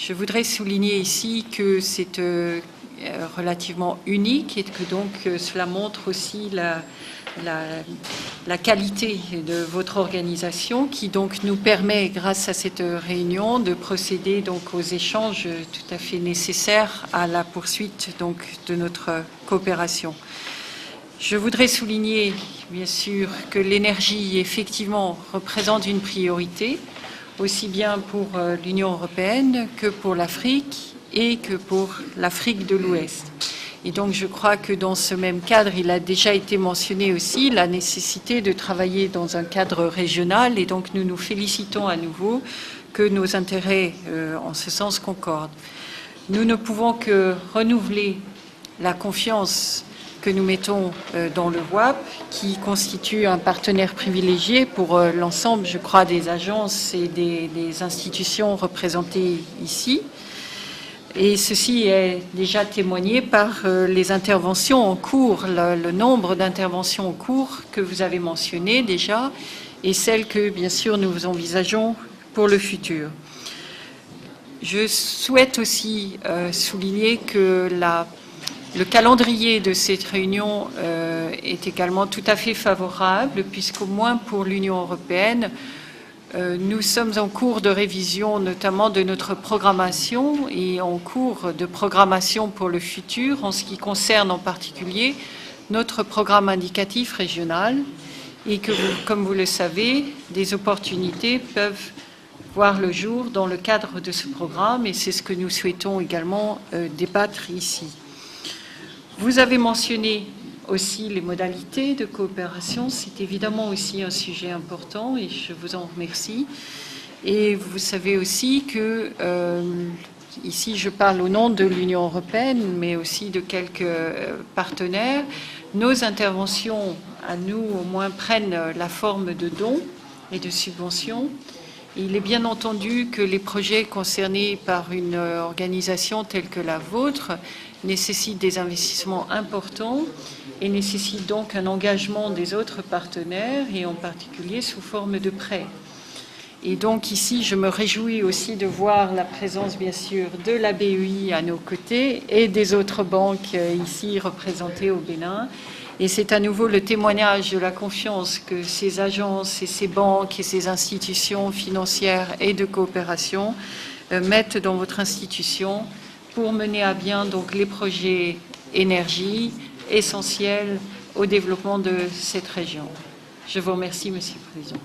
Je voudrais souligner ici que c'est relativement unique et que donc cela montre aussi la qualité de votre organisation qui donc nous permet, grâce à cette réunion, de procéder donc aux échanges tout à fait nécessaires à la poursuite donc de notre coopération. Je voudrais souligner, bien sûr, que l'énergie, effectivement, représente une priorité, aussi bien pour l'Union européenne que pour l'Afrique et que pour l'Afrique de l'Ouest. Et donc, je crois que dans ce même cadre, il a déjà été mentionné aussi la nécessité de travailler dans un cadre régional. Et donc, nous nous félicitons à nouveau que nos intérêts, en ce sens, concordent. Nous ne pouvons que renouveler la confiance que nous mettons dans le WAP, qui constitue un partenaire privilégié pour l'ensemble, je crois, des agences et des institutions représentées ici. Et ceci est déjà témoigné par les interventions en cours, le nombre d'interventions en cours que vous avez mentionnées déjà, et celles que, bien sûr, nous envisageons pour le futur. Je souhaite aussi souligner que le calendrier de cette réunion est également tout à fait favorable, puisqu'au moins pour l'Union européenne, nous sommes en cours de révision notamment de notre programmation et en cours de programmation pour le futur en ce qui concerne en particulier notre programme indicatif régional et que, comme vous le savez, des opportunités peuvent voir le jour dans le cadre de ce programme et c'est ce que nous souhaitons également débattre ici. Vous avez mentionné aussi les modalités de coopération. C'est évidemment aussi un sujet important et je vous en remercie. Et vous savez aussi que, ici je parle au nom de l'Union européenne, mais aussi de quelques partenaires, nos interventions à nous au moins prennent la forme de dons et de subventions. Il est bien entendu que les projets concernés par une organisation telle que la vôtre nécessitent des investissements importants et nécessitent donc un engagement des autres partenaires et en particulier sous forme de prêts. Et donc ici, je me réjouis aussi de voir la présence bien sûr de la BEI à nos côtés et des autres banques ici représentées au Bénin. Et c'est à nouveau le témoignage de la confiance que ces agences et ces banques et ces institutions financières et de coopération mettent dans votre institution pour mener à bien donc les projets énergie essentiels au développement de cette région. Je vous remercie, Monsieur le Président.